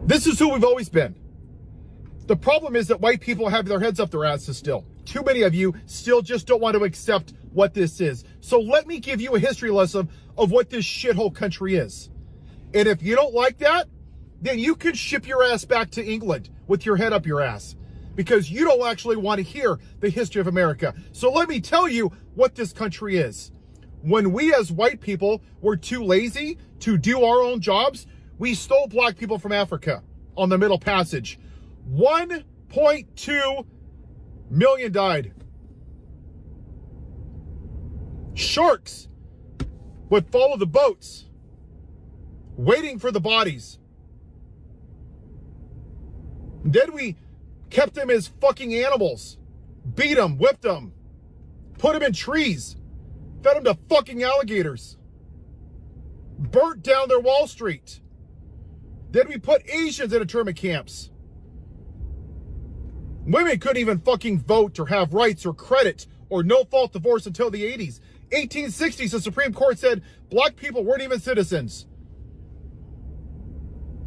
This is who we've always been. The problem is that white people have their heads up their asses still. Too many of you still just don't want to accept what this is. So let me give you a history lesson of what this shithole country is. And if you don't like that, then you can ship your ass back to England with your head up your ass, because you don't actually want to hear the history of America. So let me tell you what this country is. When we as white people were too lazy to do our own jobs, we stole black people from Africa on the Middle Passage. 1.2 million died. Sharks would follow the boats, waiting for the bodies. Then we kept them as fucking animals, beat them, whipped them, put them in trees, fed them to fucking alligators, burnt down their Wall Street. Then we put Asians in internment camps. Women couldn't even fucking vote or have rights or credit or no-fault divorce until the 80s. 1860s, the Supreme Court said black people weren't even citizens.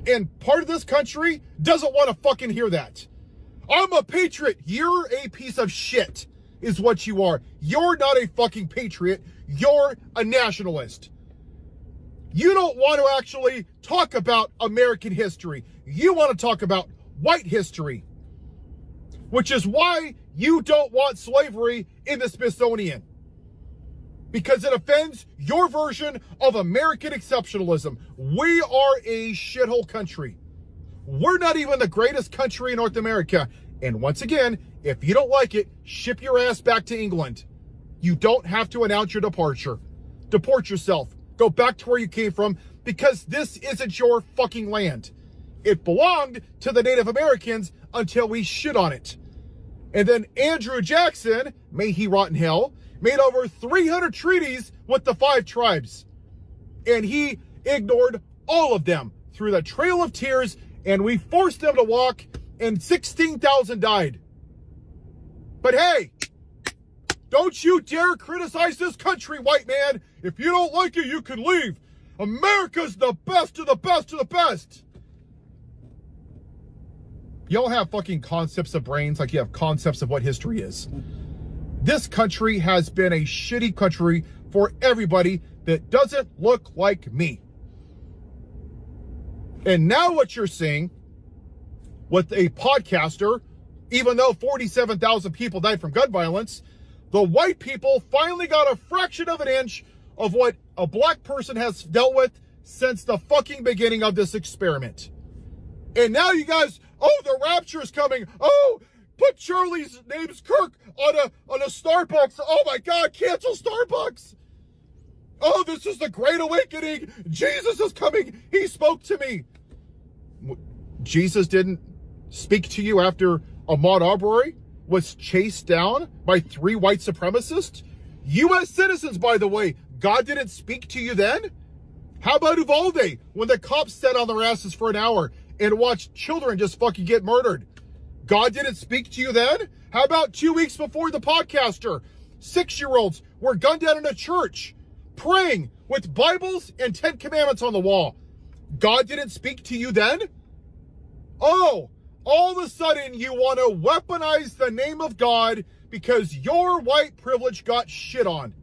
And part of this country doesn't want to fucking hear that. I'm a patriot. You're a piece of shit, is what you are. You're not a fucking patriot. You're a nationalist. You don't want to actually talk about American history. You want to talk about white history, which is why you don't want slavery in the Smithsonian, because it offends your version of American exceptionalism. We are a shithole country. We're not even the greatest country in North America. And once again, if you don't like it, ship your ass back to England. You don't have to announce your departure. Deport yourself. Go back to where you came from, because this isn't your fucking land. It belonged to the Native Americans until we shit on it. And then Andrew Jackson, may he rot in hell, made over 300 treaties with the 5 tribes. And he ignored all of them through the Trail of Tears, and we forced them to walk, and 16,000 died. But hey, don't you dare criticize this country, white man. If you don't like it, you can leave. America's the best of the best of the best. Y'all have fucking concepts of brains like you have concepts of what history is. This country has been a shitty country for everybody that doesn't look like me. And now what you're seeing with a podcaster, even though 47,000 people died from gun violence, the white people finally got a fraction of an inch of what a black person has dealt with since the fucking beginning of this experiment. And now you guys, oh, the rapture is coming. Oh, put Charlie's name's Kirk on a Starbucks. Oh my God, cancel Starbucks. Oh, this is the Great Awakening. Jesus is coming. He spoke to me. Jesus didn't speak to you after Ahmaud Arbery was chased down by 3 white supremacists? U.S. citizens, by the way. God didn't speak to you then? How about Uvalde, when the cops sat on their asses for an hour and watched children just fucking get murdered? God didn't speak to you then? How about 2 weeks before the podcaster, 6-year-olds were gunned down in a church, praying with Bibles and 10 Commandments on the wall? God didn't speak to you then? Oh, all of a sudden you want to weaponize the name of God because your white privilege got shit on.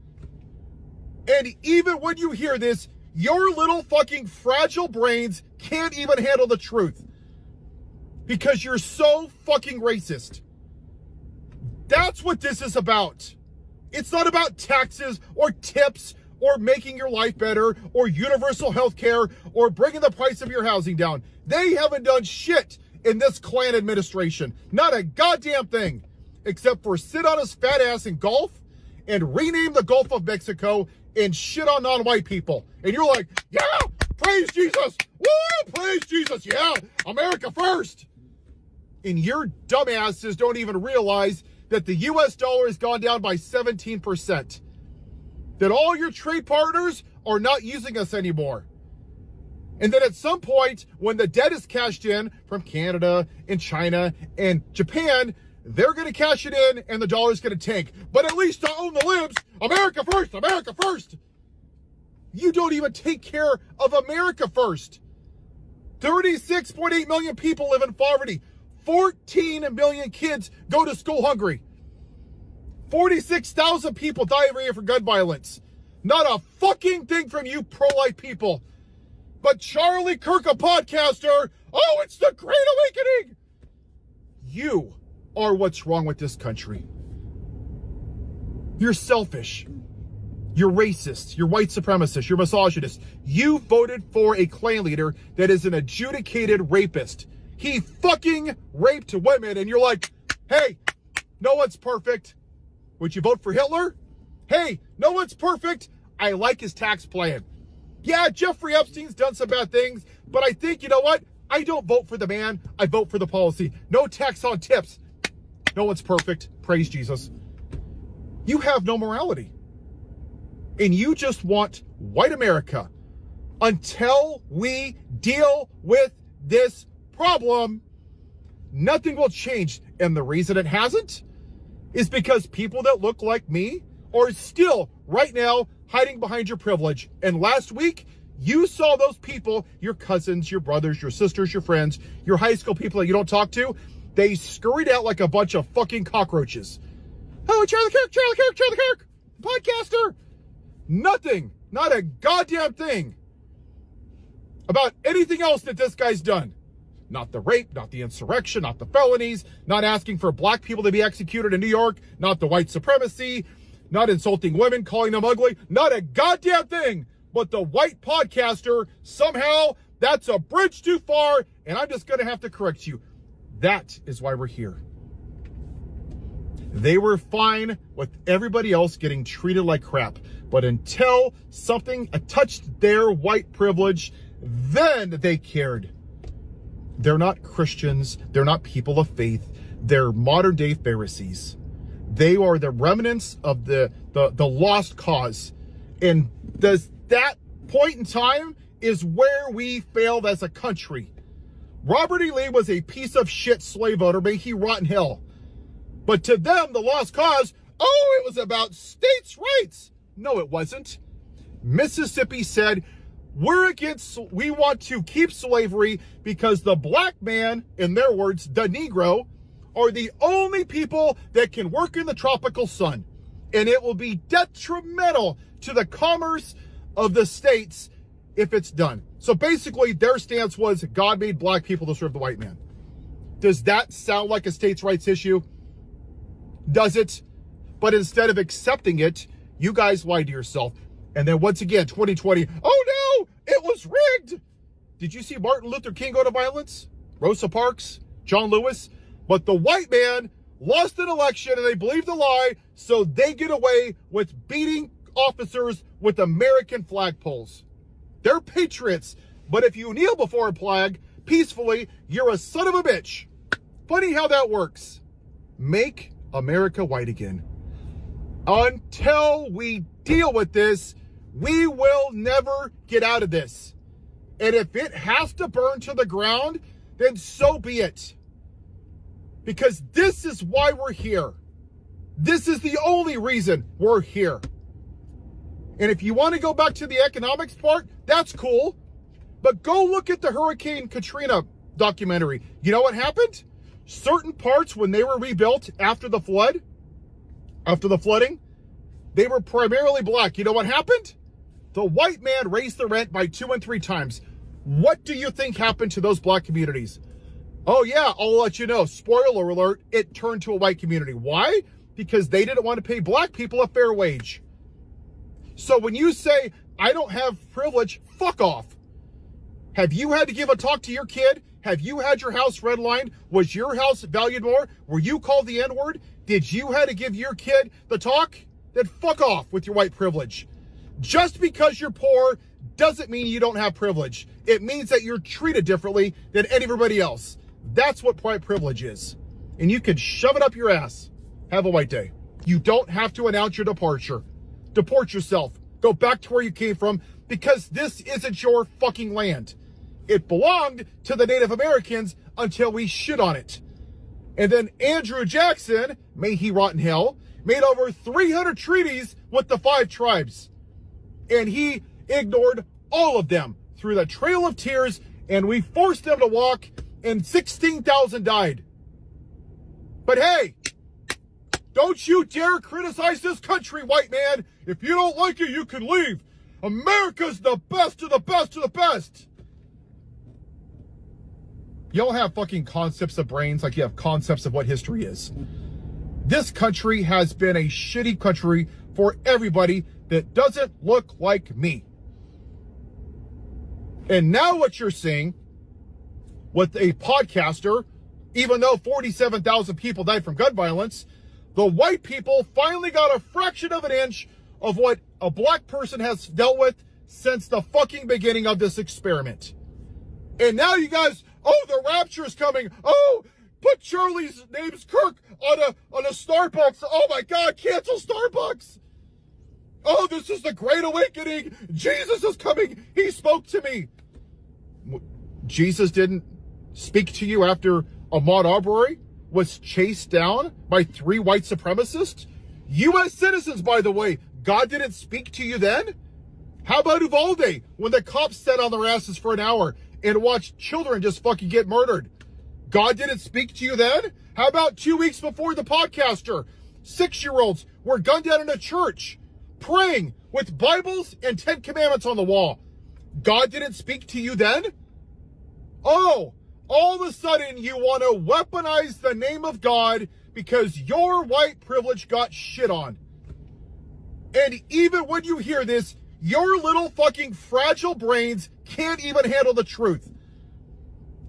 And even when you hear this, your little fucking fragile brains can't even handle the truth, because you're so fucking racist. That's what this is about. It's not about taxes or tips or making your life better or universal health care or bringing the price of your housing down. They haven't done shit in this Klan administration. Not a goddamn thing, except for sit on his fat ass in Gulf and rename the Gulf of Mexico and shit on non-white people. And you're like, yeah, praise Jesus. Woo, praise Jesus. Yeah, America first. And your dumbasses don't even realize that the US dollar has gone down by 17%. That all your trade partners are not using us anymore. And then at some point, when the debt is cashed in from Canada and China and Japan, they're going to cash it in and the dollar's going to tank. But at least to own the libs, America first, America first. You don't even take care of America first. 36.8 million people live in poverty. 14 million kids go to school hungry. 46,000 people die every year from gun violence. Not a fucking thing from you pro-life people. But Charlie Kirk, a podcaster, oh, it's the Great Awakening. You are what's wrong with this country. You're selfish. You're racist. You're white supremacist. You're misogynist. You voted for a clan leader that is an adjudicated rapist. He fucking raped women, and you're like, hey, no one's perfect. Would you vote for Hitler? Hey, no one's perfect. I like his tax plan. Yeah, Jeffrey Epstein's done some bad things, but I think, you know what? I don't vote for the man. I vote for the policy. No tax on tips. No one's perfect. Praise Jesus. You have no morality. And you just want white America. Until we deal with this problem, nothing will change. And the reason it hasn't is because people that look like me are still right now hiding behind your privilege. And last week, you saw those people, your cousins, your brothers, your sisters, your friends, your high school people that you don't talk to, they scurried out like a bunch of fucking cockroaches. Oh, Charlie Kirk, podcaster. Nothing, not a goddamn thing about anything else that this guy's done. Not the rape, not the insurrection, not the felonies, not asking for black people to be executed in New York, not the white supremacy, not insulting women, calling them ugly, not a goddamn thing. But the white podcaster, somehow, that's a bridge too far, and I'm just going to have to correct you. That is why we're here. They were fine with everybody else getting treated like crap. But until something touched their white privilege, then they cared. They're not Christians. They're not people of faith. They're modern day Pharisees. They are the remnants of the lost cause. And that point in time is where we failed as a country. Robert E. Lee was a piece of shit slave owner. May he rot in hell. But to them, the lost cause, oh, it was about states' rights. No, it wasn't. Mississippi said, we want to keep slavery because the black man, in their words, the Negro, are the only people that can work in the tropical sun. And it will be detrimental to the commerce of the states if it's done. So basically, their stance was God made black people to serve the white man. Does that sound like a states' rights issue? Does it? But instead of accepting it, you guys lied to yourself. And then once again, 2020, oh no, it was rigged. Did you see Martin Luther King go to violence? Rosa Parks? John Lewis? But the white man lost an election and they believed the lie, so they get away with beating officers with American flagpoles. They're patriots, but if you kneel before a flag peacefully, you're a son of a bitch. Funny how that works. Make America white again. Until we deal with this, we will never get out of this. And if it has to burn to the ground, then so be it. Because this is why we're here. This is the only reason we're here. And if you want to go back to the economics part, that's cool. But go look at the Hurricane Katrina documentary. You know what happened? Certain parts, when they were rebuilt after the flooding, they were primarily black. You know what happened? The white man raised the rent by 2 and 3 times. What do you think happened to those black communities? Oh yeah, I'll let you know. Spoiler alert, it turned to a white community. Why? Because they didn't want to pay black people a fair wage. So when you say, I don't have privilege, fuck off. Have you had to give a talk to your kid? Have you had your house redlined? Was your house valued more? Were you called the N-word? Did you have to give your kid the talk? Then fuck off with your white privilege. Just because you're poor doesn't mean you don't have privilege. It means that you're treated differently than everybody else. That's what white privilege is. And you can shove it up your ass. Have a white day. You don't have to announce your departure. Deport yourself. Go back to where you came from, because this isn't your fucking land. It belonged to the Native Americans until we shit on it. And then Andrew Jackson, may he rot in hell, made over 300 treaties with the 5 tribes. And he ignored all of them through the Trail of Tears and we forced them to walk, and 16,000 died. But hey, don't you dare criticize this country, white man. If you don't like it, you can leave. America's the best of the best of the best. Y'all have fucking concepts of brains like you have concepts of what history is. This country has been a shitty country for everybody that doesn't look like me. And now what you're seeing with a podcaster, even though 47,000 people died from gun violence, the white people finally got a fraction of an inch of what a black person has dealt with since the fucking beginning of this experiment. And now you guys, oh, the rapture is coming. Oh, put Charlie's name's Kirk on a Starbucks. Oh my God, cancel Starbucks. Oh, this is the Great Awakening. Jesus is coming. He spoke to me. Jesus didn't speak to you after Ahmaud Arbery was chased down by 3 white supremacists? U.S. citizens, by the way. God didn't speak to you then? How about Uvalde, when the cops sat on their asses for an hour and watched children just fucking get murdered? God didn't speak to you then? How about 2 weeks before the podcaster? 6-year-olds were gunned down in a church, praying with Bibles and 10 Commandments on the wall. God didn't speak to you then? Oh, all of a sudden you want to weaponize the name of God because your white privilege got shit on. And even when you hear this, your little fucking fragile brains can't even handle the truth.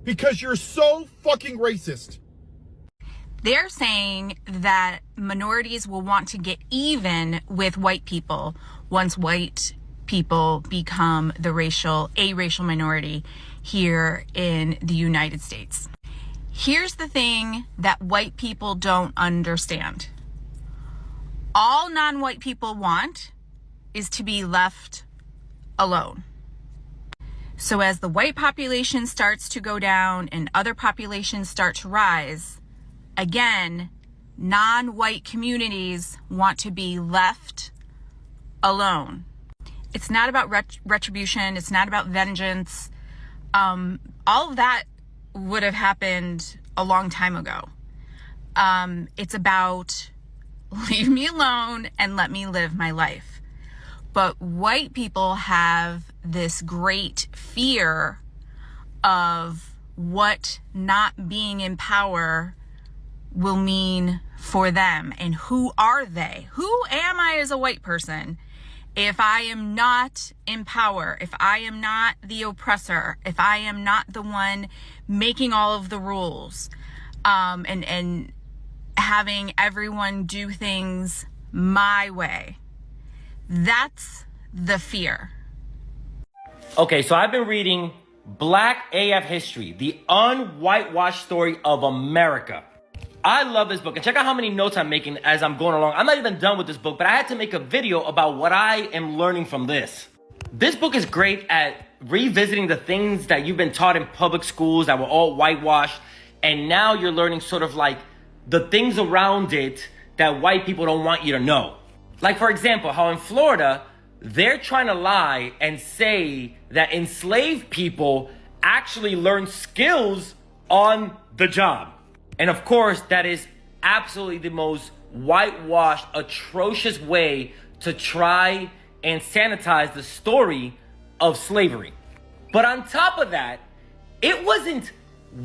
Because you're so fucking racist. They're saying that minorities will want to get even with white people once white people become a racial minority here in the United States. Here's the thing that white people don't understand. All non-white people want is to be left alone. So as the white population starts to go down and other populations start to rise, again, non-white communities want to be left alone. It's not about retribution. It's not about vengeance. All of that would have happened a long time ago. It's about leave me alone and let me live my life. But white people have this great fear of what not being in power will mean for them. And who are they? Who am I as a white person if I am not in power, if I am not the oppressor, if I am not the one making all of the rules, and having everyone do things my way? That's the fear. Okay, so I've been reading Black AF History, the unwhitewashed story of America. I love this book, and check out how many notes I'm making as I'm going along. I'm not even done with this book, but I had to make a video about what I am learning from this. This book is great at revisiting the things that you've been taught in public schools that were all whitewashed, and now you're learning sort of like the things around it that white people don't want you to know. Like, for example, how in Florida, they're trying to lie and say that enslaved people actually learn skills on the job. And of course, that is absolutely the most whitewashed, atrocious way to try and sanitize the story of slavery. But on top of that, it wasn't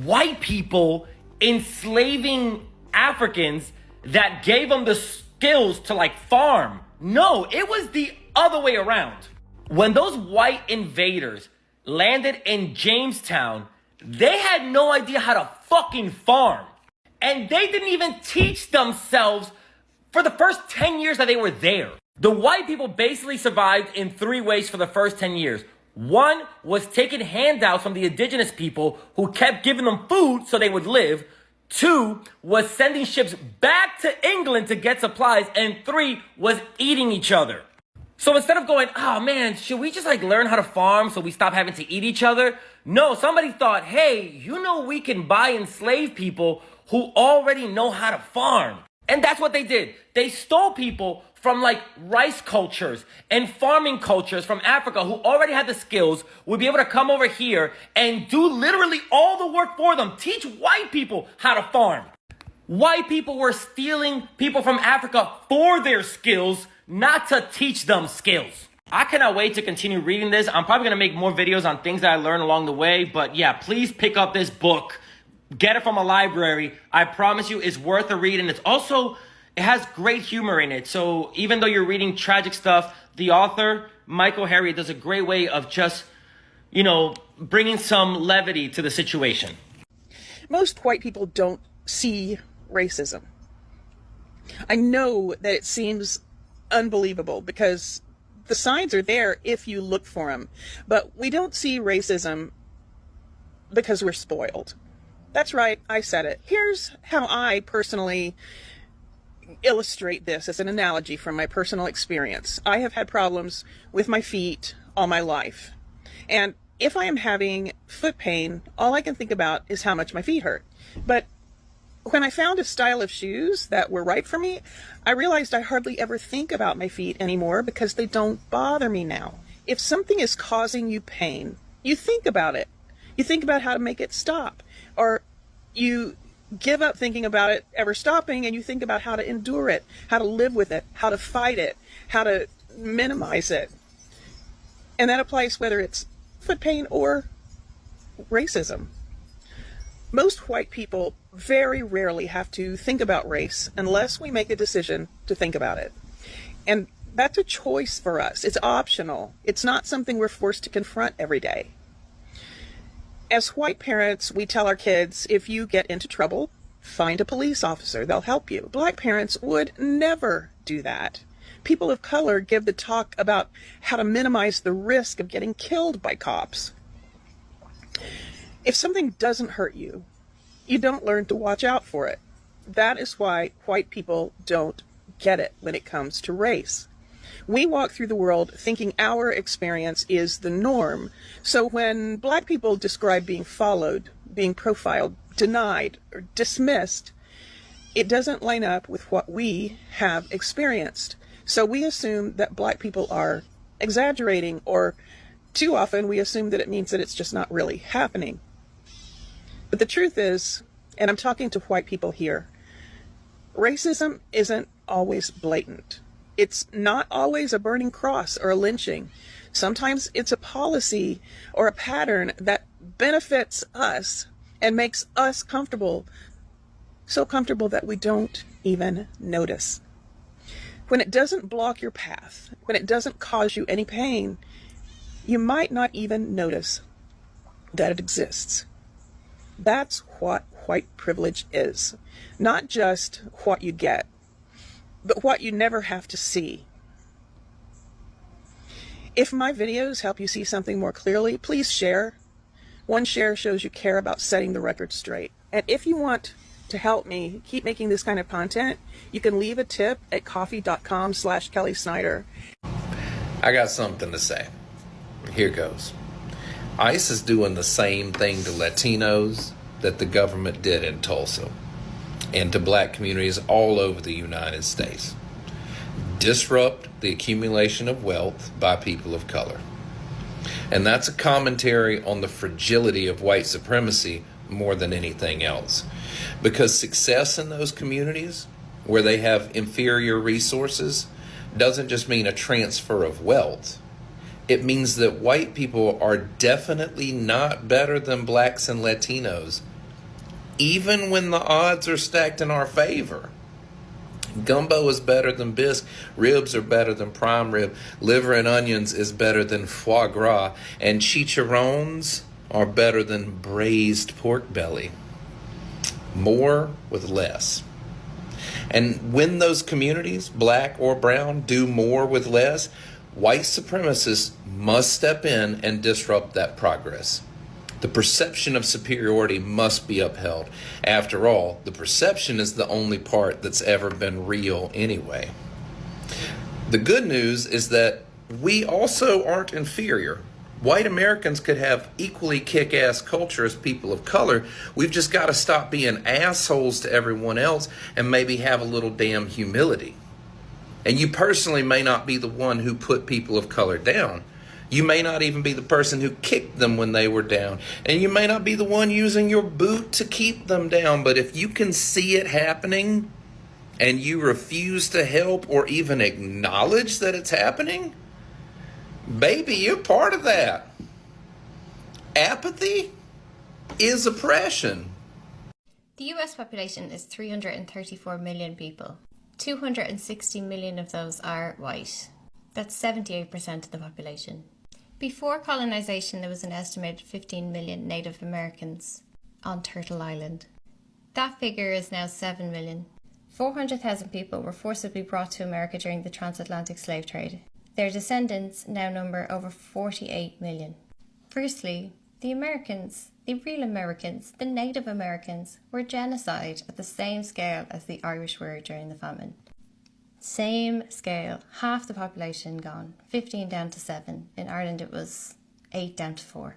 white people enslaving Africans that gave them the skills to like farm. No, it was the other way around. When those white invaders landed in Jamestown, they had no idea how to fucking farm. And they didn't even teach themselves for the first 10 years that they were there. The white people basically survived in 3 ways for the first 10 years. One was taking handouts from the indigenous people who kept giving them food so they would live. 2 was sending ships back to England to get supplies. And 3 was eating each other. So instead of going, oh man, should we just like learn how to farm so we stop having to eat each other? No, somebody thought, hey, you know we can buy enslaved people who already know how to farm. And that's what they did. They stole people from like rice cultures and farming cultures from Africa who already had the skills would be able to come over here and do literally all the work for them. Teach white people how to farm. White people were stealing people from Africa for their skills, not to teach them skills. I cannot wait to continue reading this. I'm probably going to make more videos on things that I learned along the way. But yeah, please pick up this book. Get it from a library. I promise you it's worth a read. And it's also, it has great humor in it. So even though you're reading tragic stuff, the author, Michael Harriot, does a great way of just, you know, bringing some levity to the situation. Most white people don't see racism. I know that it seems unbelievable because the signs are there if you look for them, but we don't see racism because we're spoiled. That's right, I said it. Here's how I personally illustrate this as an analogy from my personal experience. I have had problems with my feet all my life. And if I am having foot pain, all I can think about is how much my feet hurt. But when I found a style of shoes that were right for me, I realized I hardly ever think about my feet anymore because they don't bother me now. If something is causing you pain, you think about it. You think about how to make it stop. Or you give up thinking about it ever stopping and you think about how to endure it, how to live with it, how to fight it, how to minimize it. And that applies whether it's foot pain or racism. Most white people very rarely have to think about race unless we make a decision to think about it. And that's a choice for us. It's optional. It's not something we're forced to confront every day. As white parents, we tell our kids, if you get into trouble, find a police officer. They'll help you. Black parents would never do that. People of color give the talk about how to minimize the risk of getting killed by cops. If something doesn't hurt you, you don't learn to watch out for it. That is why white people don't get it when it comes to race. We walk through the world thinking our experience is the norm. So when black people describe being followed, being profiled, denied, or dismissed, it doesn't line up with what we have experienced. So we assume that black people are exaggerating, or too often we assume that it means that it's just not really happening. But the truth is, and I'm talking to white people here, racism isn't always blatant. It's not always a burning cross or a lynching. Sometimes it's a policy or a pattern that benefits us and makes us comfortable, so comfortable that we don't even notice. When it doesn't block your path, when it doesn't cause you any pain, you might not even notice that it exists. That's what white privilege is. Not just what you get, but what you never have to see. If my videos help you see something more clearly, please share. One share shows you care about setting the record straight. And if you want to help me keep making this kind of content, you can leave a tip at coffee.com/Kelly Snyder. I got something to say. Here goes. ICE is doing the same thing to Latinos that the government did in Tulsa and to black communities all over the United States. Disrupt the accumulation of wealth by people of color. And that's a commentary on the fragility of white supremacy more than anything else. Because success in those communities where they have inferior resources doesn't just mean a transfer of wealth. It means that white people are definitely not better than blacks and Latinos, even when the odds are stacked in our favor. Gumbo is better than bisque, ribs are better than prime rib, liver and onions is better than foie gras, and chicharrones are better than braised pork belly. More with less. And when those communities, black or brown, do more with less, white supremacists must step in and disrupt that progress. The perception of superiority must be upheld. After all, the perception is the only part that's ever been real anyway. The good news is that we also aren't inferior. White Americans could have equally kick-ass culture as people of color. We've just got to stop being assholes to everyone else and maybe have a little damn humility. And you personally may not be the one who put people of color down. You may not even be the person who kicked them when they were down. And you may not be the one using your boot to keep them down. But if you can see it happening and you refuse to help or even acknowledge that it's happening, baby, you're part of that. Apathy is oppression. The US population is 334 million people. 260 million of those are white. That's 78% of the population. Before colonization, there was an estimated 15 million Native Americans on Turtle Island. That figure is now 7 million. 400,000 people were forcibly brought to America during the transatlantic slave trade. Their descendants now number over 48 million. Firstly, the Americans, the real Americans, the Native Americans, were genocide at the same scale as the Irish were during the famine. Same scale, half the population gone, 15 down to 7. In Ireland it was 8 down to 4.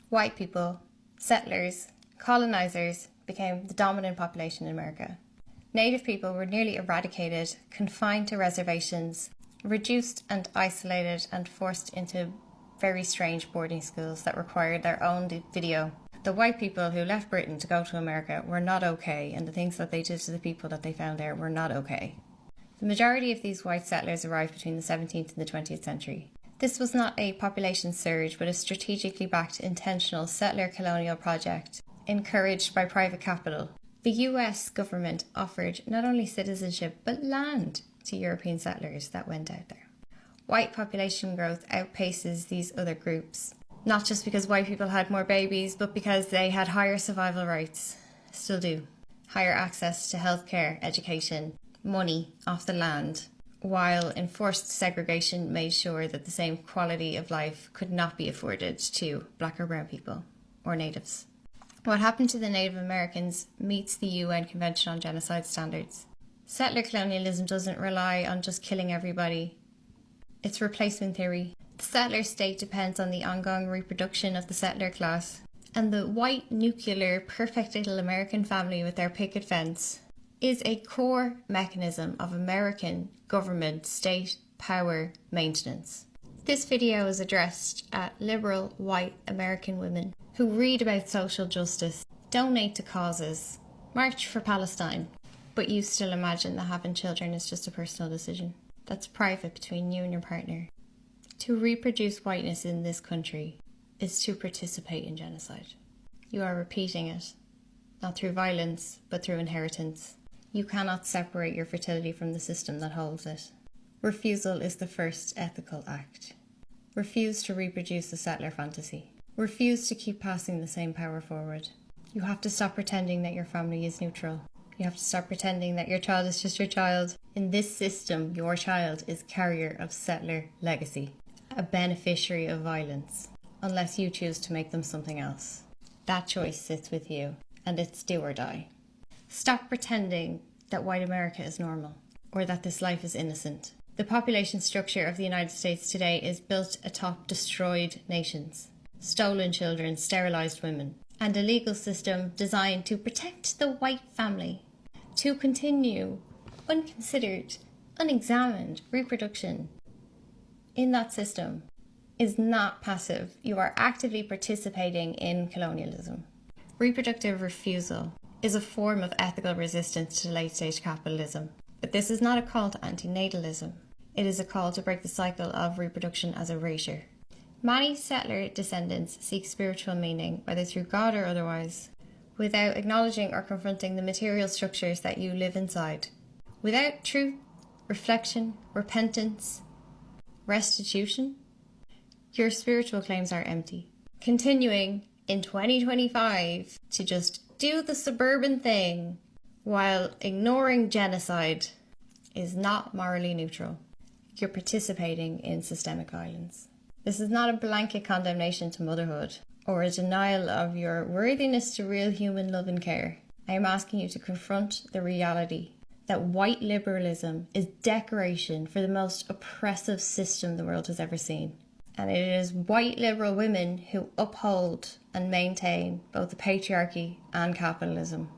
White people, settlers, colonizers became the dominant population in America. Native people were nearly eradicated, confined to reservations, reduced and isolated and forced into very strange boarding schools that required their own video. The white people who left Britain to go to America were not okay, and the things that they did to the people that they found there were not okay. The majority of these white settlers arrived between the 17th and the 20th century. This was not a population surge, but a strategically backed intentional settler colonial project encouraged by private capital. The US government offered not only citizenship but land to European settlers that went out there. White population growth outpaces these other groups, not just because white people had more babies, but because they had higher survival rates, still do, higher access to healthcare, education, money off the land, while enforced segregation made sure that the same quality of life could not be afforded to black or brown people or natives. What happened to the Native Americans meets the UN Convention on Genocide standards. Settler colonialism doesn't rely on just killing everybody. It's replacement theory. The settler state depends on the ongoing reproduction of the settler class, and the white, nuclear, perfect little American family with their picket fence is a core mechanism of American government state power maintenance. This video is addressed at liberal white American women who read about social justice, donate to causes, march for Palestine, but you still imagine that having children is just a personal decision. That's private between you and your partner. To reproduce whiteness in this country is to participate in genocide. You are repeating it, not through violence, but through inheritance. You cannot separate your fertility from the system that holds it. Refusal is the first ethical act. Refuse to reproduce the settler fantasy. Refuse to keep passing the same power forward. You have to stop pretending that your family is neutral. You have to stop pretending that your child is just your child. In this system, your child is carrier of settler legacy, a beneficiary of violence, unless you choose to make them something else. That choice sits with you, and it's do or die. Stop pretending that white America is normal, or that this life is innocent. The population structure of the United States today is built atop destroyed nations, stolen children, sterilized women, and a legal system designed to protect the white family, to continue unconsidered, unexamined reproduction. In that system is not passive. You are actively participating in colonialism. Reproductive refusal is a form of ethical resistance to late-stage capitalism. But this is not a call to antinatalism. It is a call to break the cycle of reproduction as erasure. Many settler descendants seek spiritual meaning, whether through God or otherwise, without acknowledging or confronting the material structures that you live inside. Without truth, reflection, repentance, restitution, your spiritual claims are empty. Continuing in 2025 to just do the suburban thing while ignoring genocide is not morally neutral. You're participating in systemic violence. This is not a blanket condemnation to motherhood or a denial of your worthiness to real human love and care. I am asking you to confront the reality that white liberalism is decoration for the most oppressive system the world has ever seen. And it is white liberal women who uphold and maintain both the patriarchy and capitalism.